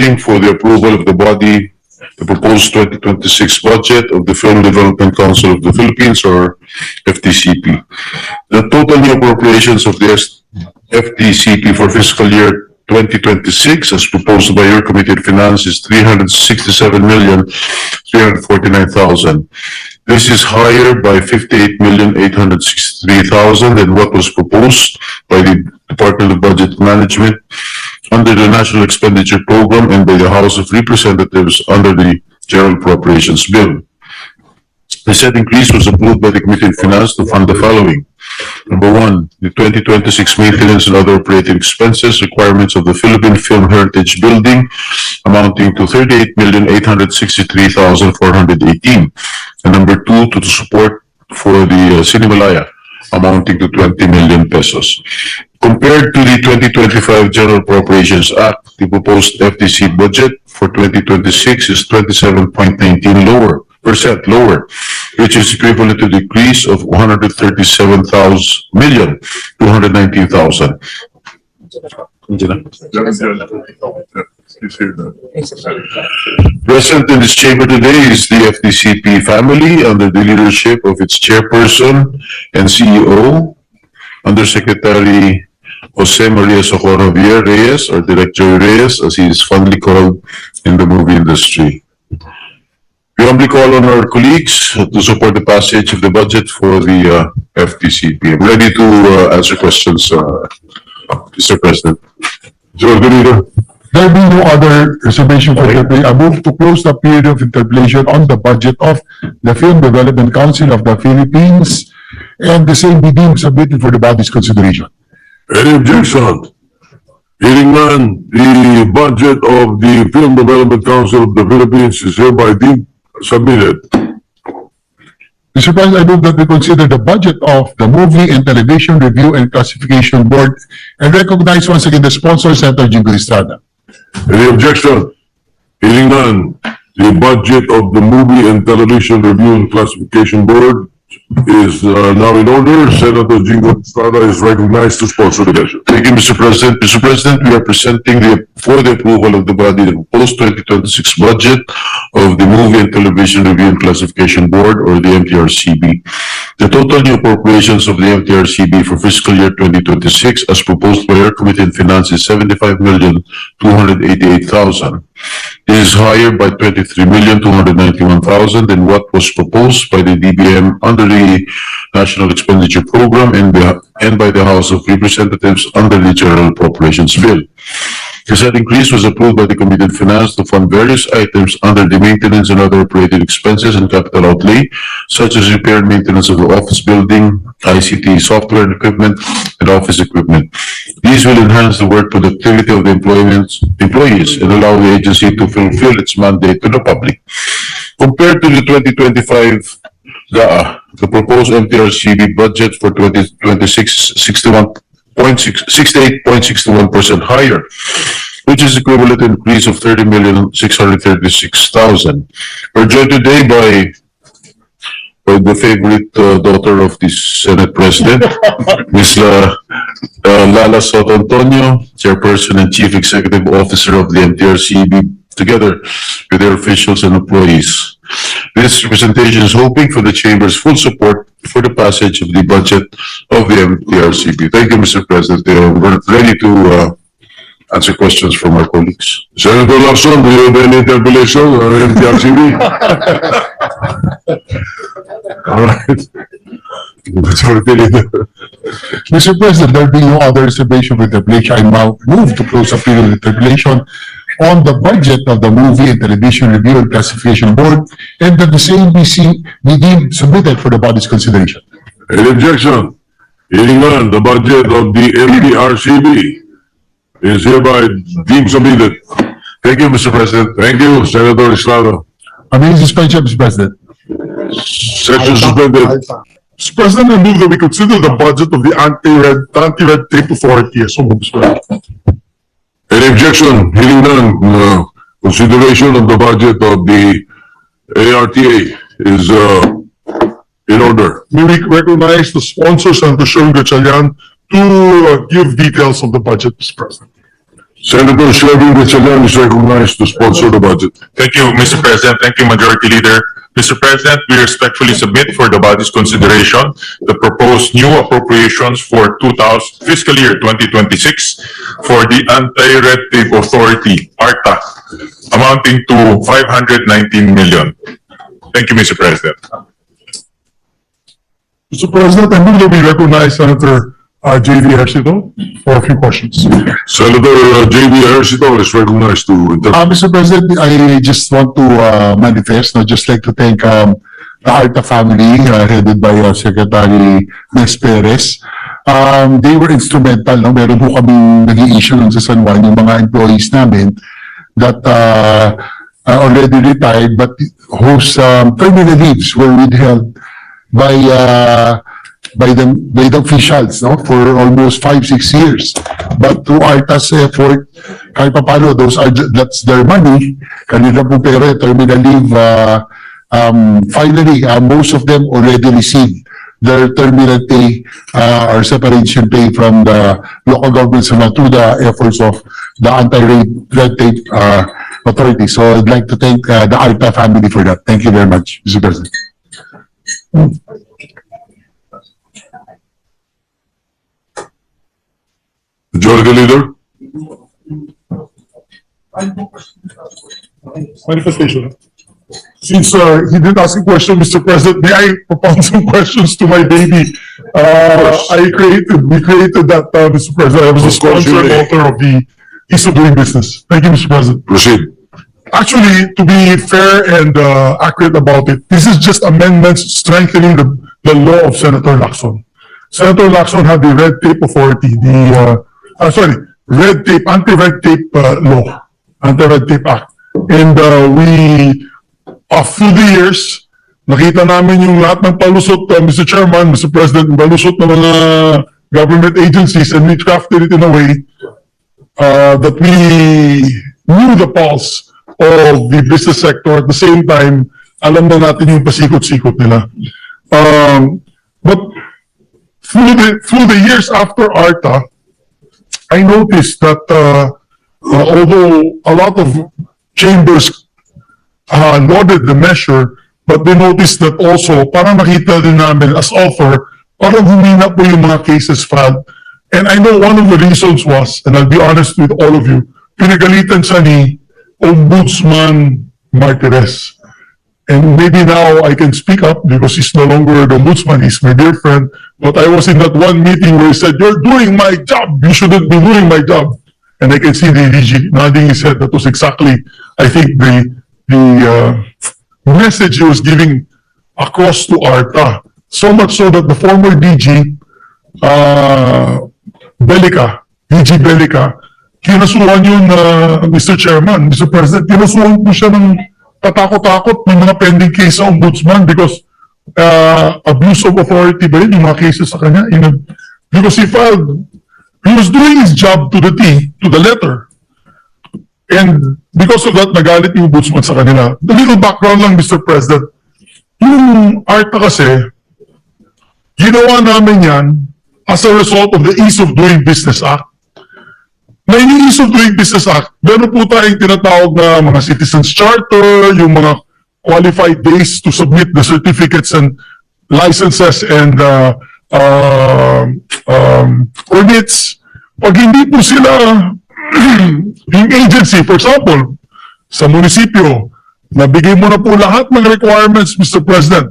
presenting for the approval of the body the proposed 2026 budget of the Film Development Council of the Philippines, or FTCP. The total new appropriations of the FTCP for fiscal year 2026, as proposed by your Committee on Finance, is 367,349,000. This is higher by 58,863,000 than what was proposed by the Department of Budget Management under the National Expenditure Program and by the House of Representatives under the General Appropriations Bill. The said increase was approved by the Committee on Finance to fund the following. Number one, the 2026 maintenance and other operating expenses requirements of the Philippine Film Heritage Building amounting to 38,863,418. And number two, to support for the Cinemalaya amounting to 20 million pesos. Compared to the 2025 General Appropriations Act, the proposed FTC budget for 2026 is 27.19% lower, which is equivalent to a decrease of 137,219,000. Present in this chamber today is the FTCP family under the leadership of its chairperson and CEO, Undersecretary Jose Maria Socorro Reyes, or Director Reyes, as he is fondly called in the movie industry. We humbly call on our colleagues to support the passage of the budget for the FTCP. I'm ready to answer questions, Mr. President. Mr. Leader. There being no other reservation for interpellation, I move to close the period of interpellation on the budget of the Film Development Council of the Philippines, and the same be deemed submitted for the body's consideration. Any objection? Hearing none, the budget of the Film Development Council of the Philippines is hereby deemed submitted. Mr. President, I move that we consider the budget of the Movie and Television Review and Classification Board and recognize once again the sponsor, Senator Jingo Estrada. Any objection? Hearing none, the budget of the Movie and Television Review and Classification Board is now in order. Senator Jingo Estrada is recognized to sponsor the measure. Thank you, Mr. President. Mr. President, we are presenting for the approval of the body the proposed 2026 budget of the Movie and Television Review and Classification Board, or the MTRCB. The total new appropriations of the MTRCB for fiscal year 2026, as proposed by our Committee on Finance, is 75,288,000. This is higher by 23,291,000 than what was proposed by the DBM under the National Expenditure Program and by the House of Representatives under the General Appropriations Bill. The said increase was approved by the Committee on Finance to fund various items under the maintenance and other operating expenses and capital outlay, such as repair and maintenance of the office building, ICT software and equipment, and office equipment. These will enhance the work productivity of the employees and allow the agency to fulfill its mandate to the public. Compared to the 2025 the proposed MTRCB budget for 2026 68.61% higher, which is equivalent to an increase of 30,636,000. We're joined today by the favorite daughter of the Senate President, Ms. Lala Soto Antonio, Chairperson and Chief Executive Officer of the MTRCB, together with their officials and employees. This representation is hoping for the Chamber's full support for the passage of the budget of the MTRCB. Thank you, Mr. President. We're ready to answer questions from our colleagues. Senator Lacson, do you have any interpellation on MTRCB? All right. Mr. President, there being no other reservation for interpellation, I now move to close the period of interpellation on the budget of the Movie and Television Review and Classification Board, and that the same be deemed submitted for the body's consideration. Any objection? Hearing none, the budget of the MTRCB is hereby deemed submitted. Thank you, Mr. President. Thank you, Senator Estrada. I mean, suspension, Mr. President. Session suspended. Mr. President, I move that we consider the budget of the Anti-Red Tape Authority as well. Any objection? Hearing none, consideration of the budget of the ARTA is in order. May we recognize the sponsor, Senator Sherwin Gatchalian, to give details of the budget, Mr. President. Senator Shelby Gatchalian is recognized to sponsor the budget. Thank you, Mr. President. Thank you, Majority Leader. Mr. President, we respectfully submit for the body's consideration the proposed new appropriations for fiscal year 2026 for the Anti-Red Tape Authority, ARTA, amounting to 519 million. Thank you, Mr. President. Mr. President, I move that we recognize Senator J.D. Ejercito for a few questions. Senator J.D. Ejercito is recognized to interpret. Mr. President, I just want to manifest, I'd just like to thank the Arta family headed by Secretary Nes Perez. They were instrumental, no? Meron po kami nag-i-issue nun sa San Juan, yung mga employees namin that already retired but whose terminal leaves were withheld by the officials, no, for almost 5-6 years. But through Arta's effort, kahit pa paano, that's their money, kanila po pera, terminal leave, finally, most of them already received their terminal pay or separation pay from the local governments through the efforts of the Anti-Red Tape Authority. So I'd like to thank the Arta family for that. Thank you very much, Mr. President. Majority Leader. Manifestation. Since he didn't ask a question, Mr. President, may I propound some questions to my baby? We created that, Mr. President. I was the sponsor and author of the Ease of Doing Business. Thank you, Mr. President. Proceed. Actually, to be fair and accurate about it, this is just amendments strengthening the law of Senator Lacson. Senator Lacson had the Red Tape Authority, Red Tape, Anti-Red Tape Law, Anti-Red Tape Act. And through the years, nakita namin yung lahat ng palusot, Mr. Chairman, Mr. President, palusot ng mga government agencies, and we crafted it in a way that we knew the pulse of the business sector. At the same time, alam na natin yung pasikot-sikot nila. But through the years after ARTA, I noticed that although a lot of chambers lauded the measure, but they noticed that also, parang nakita din namin as author, parang humina po yung mga cases filed. And I know one of the reasons was, and I'll be honest with all of you, pinagalitan siya ni Ombudsman Martirez. And maybe now I can speak up because he's no longer the ombudsman, he's my dear friend. But I was in that one meeting where he said, "You're doing my job, you shouldn't be doing my job." And I can see the DG nodding his head. That was exactly, I think, the message he was giving across to ARTA. So much so that the former DG, DG Belica, kinasuhan yun, Mr. Chairman, Mr. President, kinasuhan po siya ng katakot-takot ng mga pending case sa ombudsman because abuse of authority ba yun, yung mga cases sa kanya? Because he was doing his job to the T, to the letter. And because of that, nagalit yung ombudsman sa kanila. The little background lang, Mr. President, yung ARTA kasi, ginawa namin yan as a result of the Ease of Doing Business Act. Na yung Ease of Doing Business Act, meron po tayong tinatawag na mga Citizens Charter, yung mga qualified days to submit the certificates and licenses and permits. Pag hindi po sila, yung agency, for example, sa munisipyo, nabigay mo na po lahat ng requirements, Mr. President,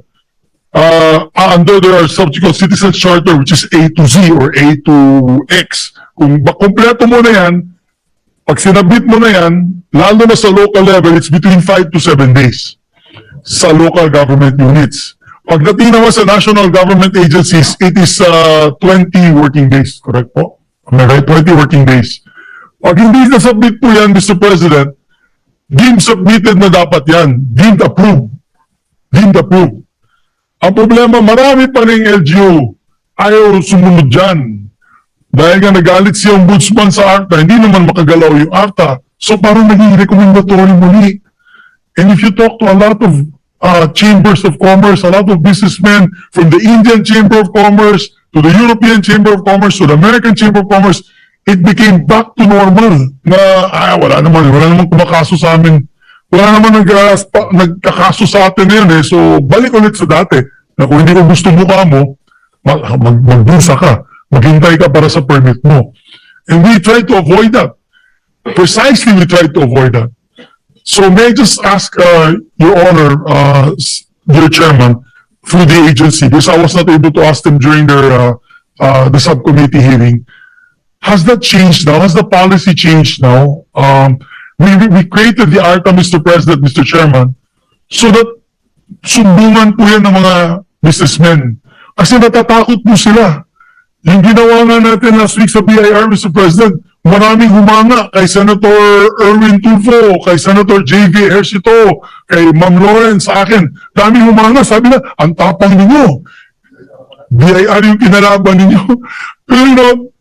under their subsequent Citizens Charter, which is A to Z or A to X. Kung kompleto mo na yan, pag sinabit mo na yan, lalo na sa local level, it's between 5 to 7 days sa local government units. Pagdating naman sa national government agencies, it is 20 working days. Correct po? Am I right? 20 working days. Pag hindi na-submit po yan, Mr. President, deemed submitted na dapat yan. Deemed approved. Deemed approved. Ang problema, marami pa rin LGU ayaw sumunod dyan. Dahil nga nagalit si Ombudsman sa ARTA, hindi naman makagalaw yung ARTA. So parang naging recommendatory muli. And if you talk to a lot of chambers of commerce, a lot of businessmen from the Indian Chamber of Commerce to the European Chamber of Commerce to the American Chamber of Commerce, it became back to normal na wala naman kumakaso sa amin. Wala naman nagkakaso sa atin ngayon eh. So, balik ulit sa dati. Na kung hindi ko gusto mukha mo, magbusa ka. Maghintay ka para sa permit mo. And we try to avoid that. Precisely, we try to avoid that. So, may I just ask Your Honor, Dear Chairman, through the agency, because I was not able to ask them during their the subcommittee hearing, has that changed now? Has the policy changed now? We created the ARTA, Mr. President, Mr. Chairman, so that sumbungan po yan ng mga businessmen. Kasi natatakot po sila. Yung ginawa nga natin last week sa BIR, Mr. President, maraming humanga kay Senator Erwin Tulfo, kay Senator J.V. Ejercito, kay Ma'am Lawrence, sa akin. Daming humanga, sabi na, ang tapang ninyo. BIR yung kinalaban ninyo. Pero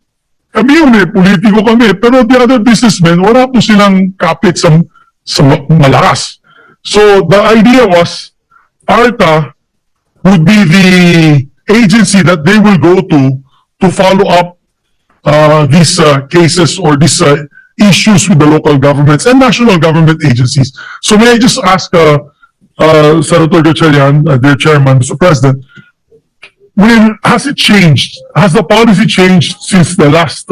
kami yun politiko kami. Pero the other businessmen, wala po silang kapit sa malakas. So the idea was, ARTA would be the agency that they will go to follow up these cases or these issues with the local governments and national government agencies. So may I just ask Senator Gatchalian, dear Chairman, Mr. President, has it changed? Has the policy changed since the last